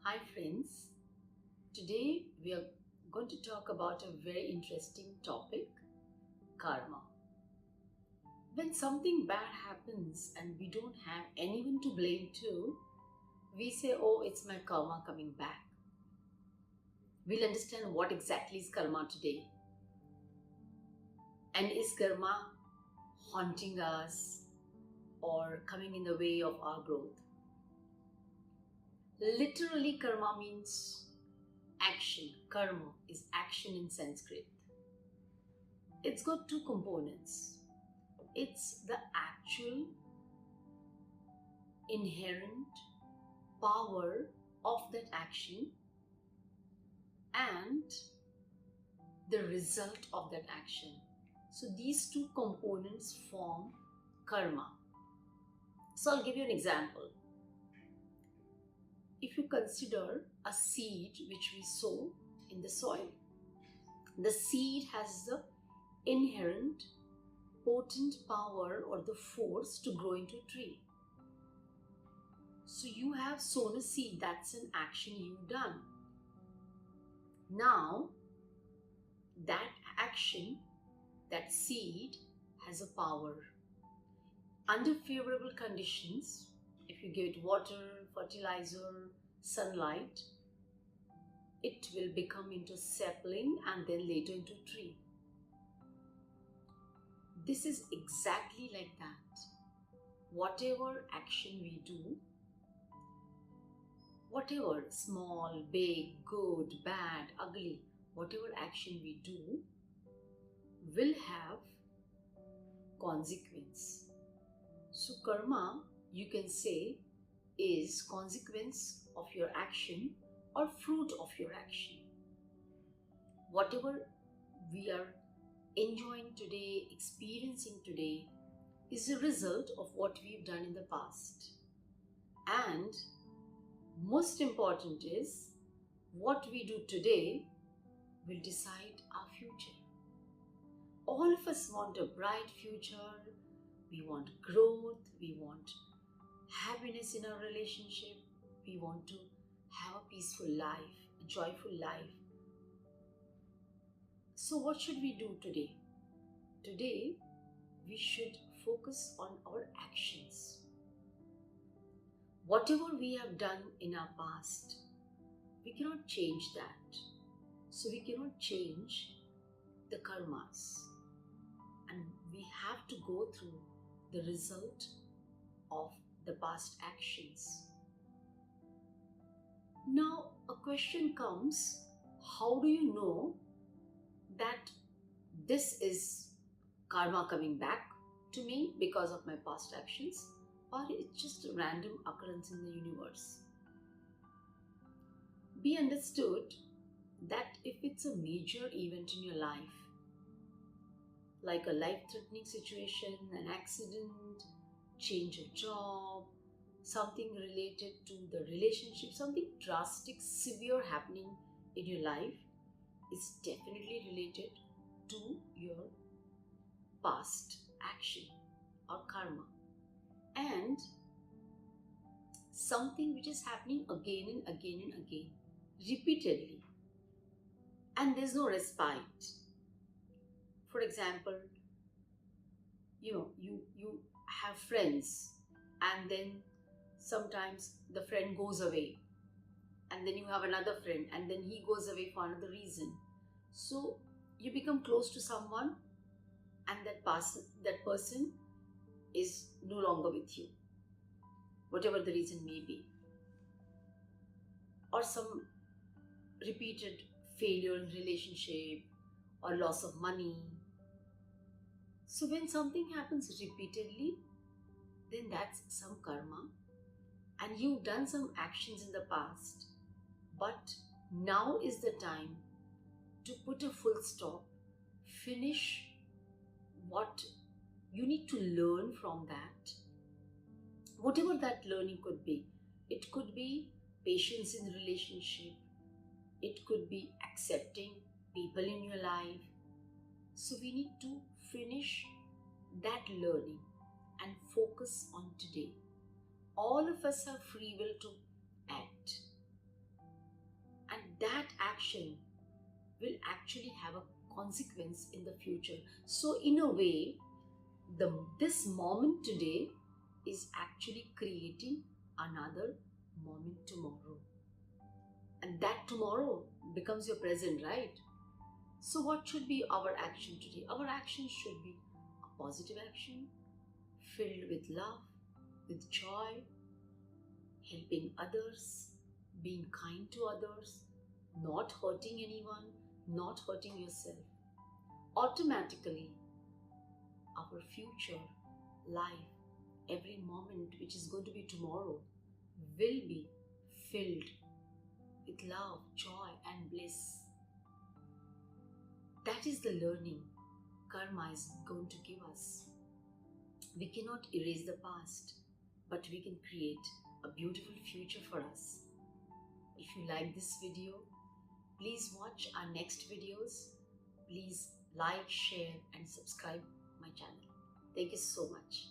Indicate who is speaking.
Speaker 1: Hi friends, today we are going to talk about a very interesting topic, karma. When something bad happens and we don't have anyone to blame to, we say, oh, it's my karma coming back. We'll understand what exactly is karma today. And is karma haunting us or coming in the way of our growth? Literally, karma means action. Karma is action in Sanskrit. It's got two components. It's the actual inherent power of that action and the result of that action. So these two components form karma. So I'll give you an example. If you consider a seed which we sow in the soil, the seed has the inherent potent power or the force to grow into a tree. So you have sown a seed, that's an action you've done. Now, that action, that seed has a power. Under favorable conditions, if you give it water, fertilizer, sunlight, it will become into sapling and then later into a tree. This is exactly like that. Whatever action we do, whatever small, big, good, bad, ugly, whatever action we do will have consequence. So karma, you can say, is consequence of your action or fruit of your action. Whatever we are enjoying today, experiencing today, is a result of what we've done in the past. And most important is, what we do today will decide our future. All of us want a bright future, we want growth, we want happiness in our relationship, we want to have a peaceful life, a joyful life. So what should we do today? Today, we should focus on our actions. Whatever we have done in our past, we cannot change that. So we cannot change the karmas. And we have to go through the result of the past actions. Now, a question comes, how do you know that this is karma coming back to me because of my past actions, or it's just a random occurrence in the universe? Be understood that if it's a major event in your life, like a life-threatening situation, an accident, change of job, something related to the relationship, something drastic, severe happening in your life, is definitely related to your past action or karma. And something which is happening again and again and again, repeatedly, and there's no respite. For example, you have friends, and then sometimes the friend goes away, and then you have another friend, and then he goes away for another reason. So you become close to someone, and that person is no longer with you, whatever the reason may be, or some repeated failure in relationship or loss of money. So when something happens repeatedly, then that's some karma, and you've done some actions in the past, but now is the time to put a full stop, finish what you need to learn from that, whatever that learning could be. It could be patience in relationship, it could be accepting people in your life. So we need to finish that learning and focus on today. All of us have free will to act. action will actually have a consequence in the future. So in a way, this moment today is actually creating another moment tomorrow. And that tomorrow becomes your present, right? So what should be our action today? Our action should be a positive action filled with love, with joy, helping others, being kind to others, not hurting anyone, not hurting yourself. Automatically, our future life, every moment which is going to be tomorrow, will be filled with love, joy, and bliss. That is the learning karma is going to give us. We cannot erase the past, but we can create a beautiful future for us. If you like this video, please watch our next videos. Please like, share, and subscribe my channel. Thank you so much.